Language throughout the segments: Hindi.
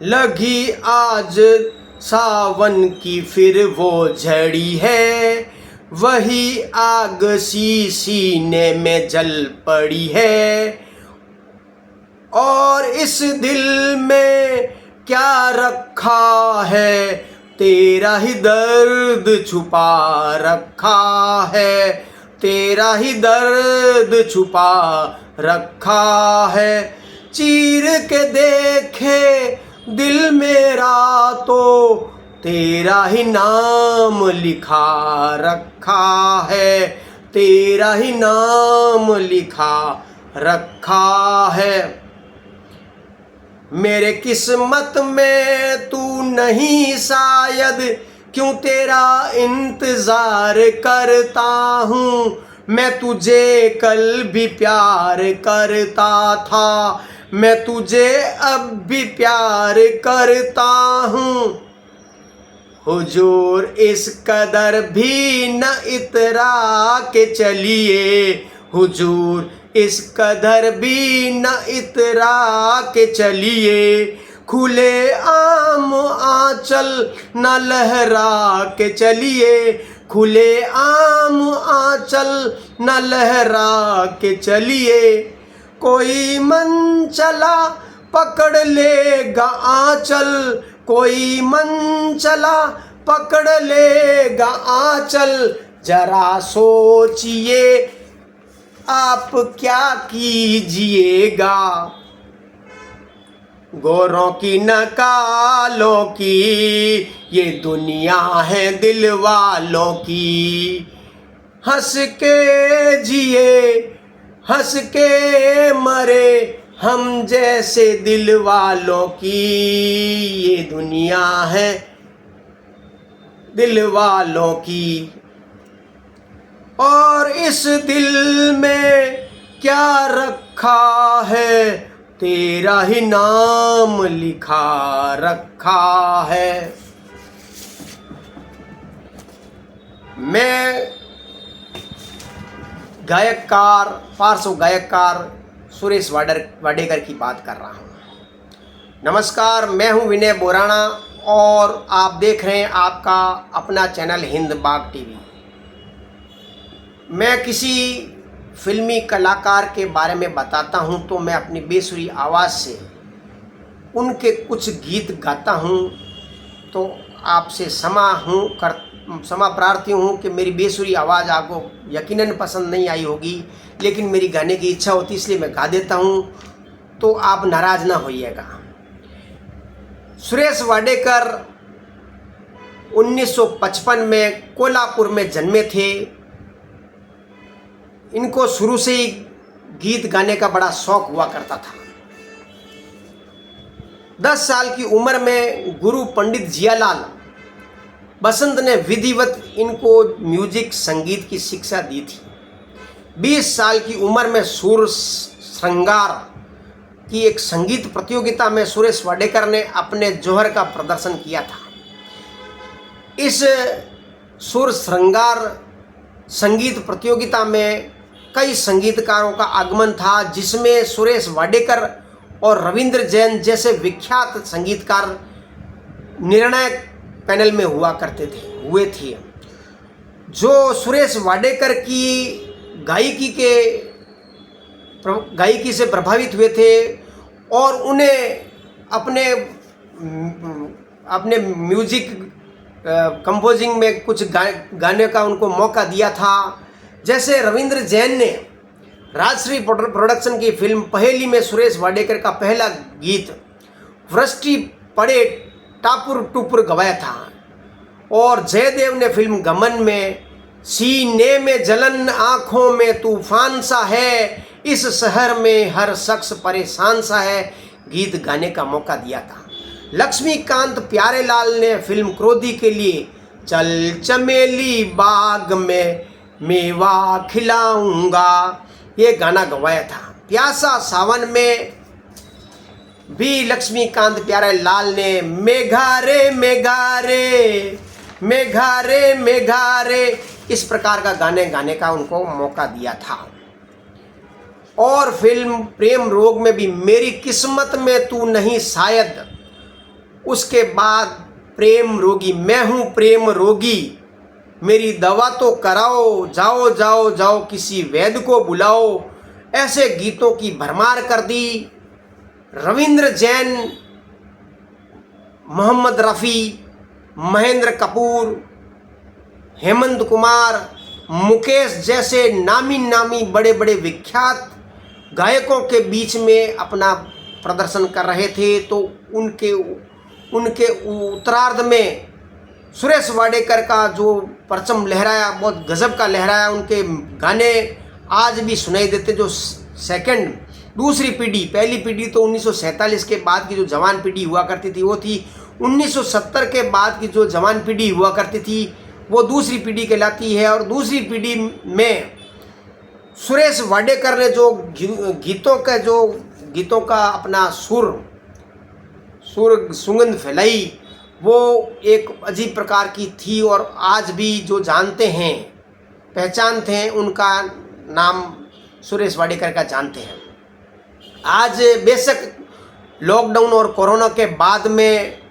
लगी आज सावन की फिर वो झड़ी है, वही आग सी सीने में जल पड़ी है। और इस दिल में क्या रखा है, तेरा ही दर्द छुपा रखा है, तेरा ही दर्द छुपा रखा है। चीर के देखे दिल मेरा तो तेरा ही नाम लिखा रखा है, तेरा ही नाम लिखा रखा है। मेरे किस्मत में तू नहीं शायद, क्यों तेरा इंतजार करता हूँ। मैं तुझे कल भी प्यार करता था, मैं तुझे अब भी प्यार करता हूँ। हुजूर इस कदर भी न इतरा के चलिए, हुजूर इस कदर भी न इतरा के चलिए। खुले आम आंचल न लहरा के चलिए, खुले आम आंचल न लहरा के चलिए। कोई मन चला पकड़ लेगा आंचल, कोई मन चला पकड़ लेगा आंचल। जरा सोचिए आप क्या कीजिएगा। गोरों की न कालों की ये दुनिया है दिल वालों की। हंस के जिए हंस के मरे हम जैसे दिल वालों की, ये दुनिया है दिल वालों की। और इस दिल में क्या रखा है, तेरा ही नाम लिखा रखा है। मैं गायककार, पार्श्व गायककार सुरेश वाडेकर की बात कर रहा हूँ। नमस्कार, मैं हूँ विनय बोराना और आप देख रहे हैं आपका अपना चैनल हिंद बाग टीवी। मैं किसी फिल्मी कलाकार के बारे में बताता हूँ तो मैं अपनी बेसुरी आवाज़ से उनके कुछ गीत गाता हूँ। तो आपसे क्षमा प्रार्थी हूँ कि मेरी बेसुरी आवाज़ आपको यकीनन पसंद नहीं आई होगी, लेकिन मेरी गाने की इच्छा होती इसलिए मैं गा देता हूँ, तो आप नाराज़ ना होइएगा। सुरेश वाडेकर 1955 में कोल्हापुर में जन्मे थे। इनको शुरू से ही गीत गाने का बड़ा शौक हुआ करता था। 10 साल की उम्र में गुरु पंडित जियालाल बसंत ने विधिवत इनको म्यूजिक संगीत की शिक्षा दी थी। 20 साल की उम्र में सुर श्रृंगार की एक संगीत प्रतियोगिता में सुरेश वाडेकर ने अपने जौहर का प्रदर्शन किया था। इस सुर श्रृंगार संगीत प्रतियोगिता में कई संगीतकारों का आगमन था, जिसमें सुरेश वाडेकर और रविंद्र जैन जैसे विख्यात संगीतकार निर्णायक पैनल में हुए थे। जो सुरेश वाडेकर की गायकी से प्रभावित हुए थे और उन्हें अपने म्यूजिक कंपोजिंग में कुछ गाने का उनको मौका दिया था। जैसे रविंद्र जैन ने राजश्री प्रोडक्शन की फिल्म पहेली में सुरेश वाडेकर का पहला गीत वृष्टि पड़े टापुर टुपुर गवाया था। और जयदेव ने फिल्म गमन में सीने में जलन आँखों में तूफान सा है, इस शहर में हर शख्स परेशान सा है गीत गाने का मौका दिया था। लक्ष्मीकांत प्यारेलाल ने फिल्म क्रोधी के लिए चल चमेली बाग में मेवा खिलाऊंगा ये गाना गवाया था। प्यासा सावन में भी लक्ष्मीकांत प्यारेलाल ने मेघारे मेघारे मेघारे मेघारे इस प्रकार का गाने गाने का उनको मौका दिया था। और फिल्म प्रेम रोग में भी मेरी किस्मत में तू नहीं शायद उसके बाद प्रेम रोगी, मैं हूँ प्रेम रोगी, मेरी दवा तो कराओ, जाओ जाओ जाओ किसी वैद्य को बुलाओ, ऐसे गीतों की भरमार कर दी। रविंद्र जैन, मोहम्मद रफ़ी, महेंद्र कपूर, हेमंत कुमार, मुकेश जैसे नामी नामी बड़े बड़े विख्यात गायकों के बीच में अपना प्रदर्शन कर रहे थे। तो उनके उत्तरार्ध में सुरेश वाडेकर का जो परचम लहराया, बहुत गजब का लहराया। उनके गाने आज भी सुनाई देते। जो सेकंड दूसरी पीढ़ी, पहली पीढ़ी तो 1947 के बाद की जो जवान पीढ़ी हुआ करती थी वो थी, 1970 के बाद की जो जवान पीढ़ी हुआ करती थी वो दूसरी पीढ़ी कहलाती है। और दूसरी पीढ़ी में सुरेश वाडेकर ने जो गीतों का अपना सुगंध फैलाई वो एक अजीब प्रकार की थी। और आज भी जो जानते हैं, पहचानते हैं, उनका नाम सुरेश वाडेकर का जानते हैं। आज बेशक लॉकडाउन और कोरोना के बाद में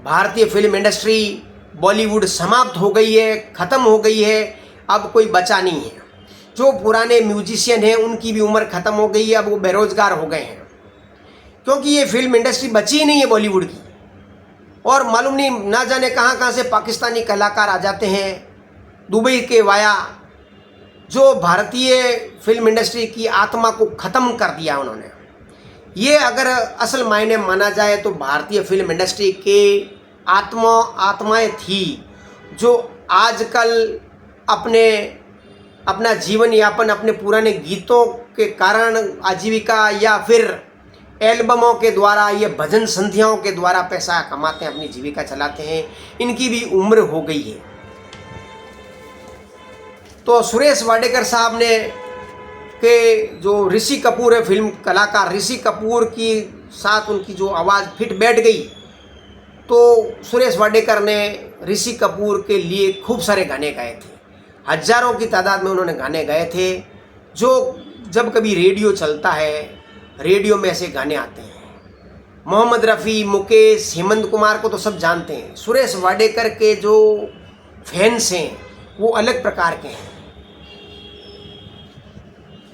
भारतीय फिल्म इंडस्ट्री, बॉलीवुड समाप्त हो गई है, ख़त्म हो गई है, अब कोई बचा नहीं है। जो पुराने म्यूजिशियन हैं उनकी भी उम्र ख़त्म हो गई है, अब वो बेरोजगार हो गए हैं, क्योंकि ये फिल्म इंडस्ट्री बची ही नहीं है बॉलीवुड की। और मालूम नहीं ना जाने कहाँ से पाकिस्तानी कलाकार आ जाते हैं दुबई के वाया, जो भारतीय फिल्म इंडस्ट्री की आत्मा को ख़त्म कर दिया उन्होंने। ये अगर असल मायने माना जाए तो भारतीय फिल्म इंडस्ट्री के आत्माएं थी जो आजकल अपना जीवन यापन अपने पुराने गीतों के कारण आजीविका या फिर एल्बमों के द्वारा या भजन संध्याओं के द्वारा पैसा कमाते हैं, अपनी जीविका चलाते हैं। इनकी भी उम्र हो गई है। तो सुरेश वाडेकर साहब ने के जो ऋषि कपूर है, फिल्म कलाकार ऋषि कपूर की साथ उनकी जो आवाज़ फिट बैठ गई, तो सुरेश वाडेकर ने ऋषि कपूर के लिए खूब सारे गाने गाए थे। हजारों की तादाद में उन्होंने गाने गाए थे। जो जब कभी रेडियो चलता है, रेडियो में ऐसे गाने आते हैं। मोहम्मद रफ़ी, मुकेश, हेमंत कुमार को तो सब जानते हैं। सुरेश वाडेकर के जो फैंस हैं वो अलग प्रकार के हैं।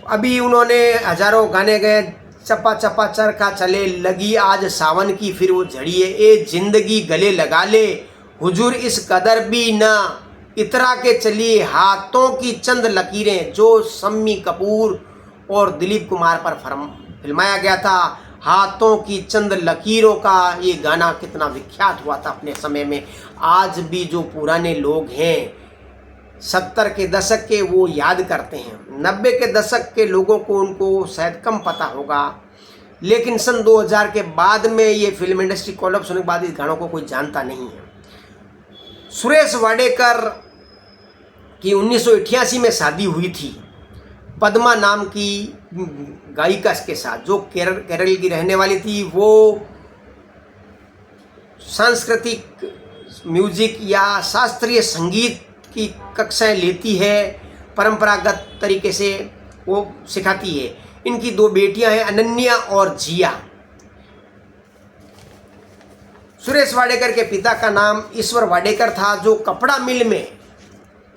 अभी उन्होंने हजारों गाने गए, चपा चपा चरखा चले, लगी आज सावन की फिर वो झड़िए, ए जिंदगी गले लगा ले, हुजूर इस कदर भी ना इतरा के चली, हाथों की चंद लकीरें, जो शम्मी कपूर और दिलीप कुमार पर फिल्माया गया था। हाथों की चंद लकीरों का ये गाना कितना विख्यात हुआ था अपने समय में। आज भी जो पुराने लोग हैं 70 के दशक के, वो याद करते हैं। 90 के दशक के लोगों को उनको शायद कम पता होगा, लेकिन सन 2000 के बाद में ये फिल्म इंडस्ट्री कोलैप्स होने के बाद इस गानों को कोई जानता नहीं है। सुरेश वाडेकर की 1988 में शादी हुई थी पद्मा नाम की गायिका के साथ, जो केरल की रहने वाली थी। वो सांस्कृतिक म्यूजिक या शास्त्रीय संगीत की कक्षाएं लेती है, परंपरागत तरीके से वो सिखाती है। इनकी 2 बेटियां हैं, अनन्या और जिया। सुरेश वाडेकर के पिता का नाम ईश्वर वाडेकर था, जो कपड़ा मिल में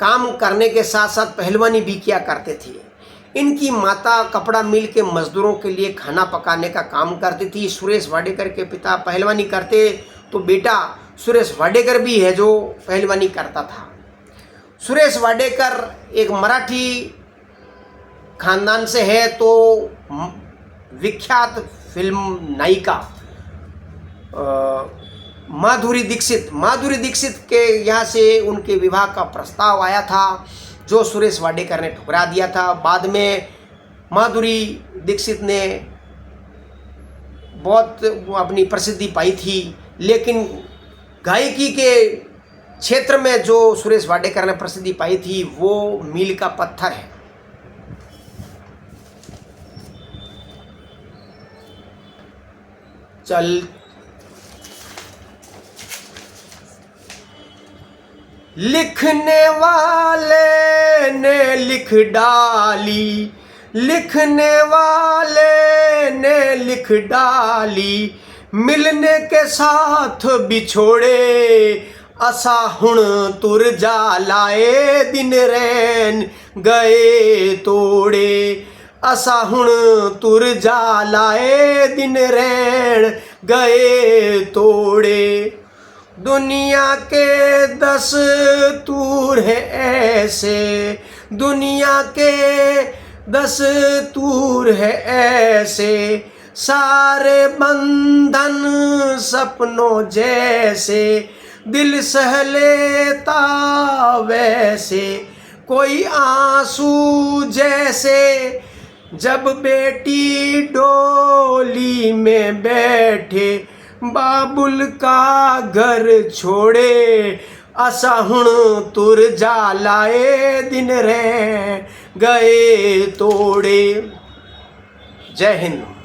काम करने के साथ साथ पहलवानी भी किया करते थे। इनकी माता कपड़ा मिल के मजदूरों के लिए खाना पकाने का काम करती थी। सुरेश वाडेकर के पिता पहलवानी करते, तो बेटा सुरेश वाडेकर भी है जो पहलवानी करता था। सुरेश वाडेकर एक मराठी खानदान से है, तो विख्यात फिल्म नायिका माधुरी दीक्षित के यहाँ से उनके विवाह का प्रस्ताव आया था, जो सुरेश वाडेकर ने ठुकरा दिया था। बाद में माधुरी दीक्षित ने बहुत अपनी प्रसिद्धि पाई थी, लेकिन गायकी के क्षेत्र में जो सुरेश वाडेकर ने प्रसिद्धि पाई थी वो मील का पत्थर है। चल लिखने वाले ने लिख डाली, लिखने वाले ने लिख डाली, मिलने के साथ बिछोड़े असा हुण तुर जा लाए दिन रैन गए तोड़े असा हुण तुर जा लाए दिन रैन गए तोड़े दुनिया के दस्तूर है ऐसे दुनिया के दस्तूर है ऐसे सारे बंधन सपनों जैसे दिल सह लेता वैसे कोई आंसू जैसे जब बेटी डोली में बैठे बाबुल का घर छोड़े असा हुण तुर जा लाए दिन रह गए तोड़े। जय हिंद।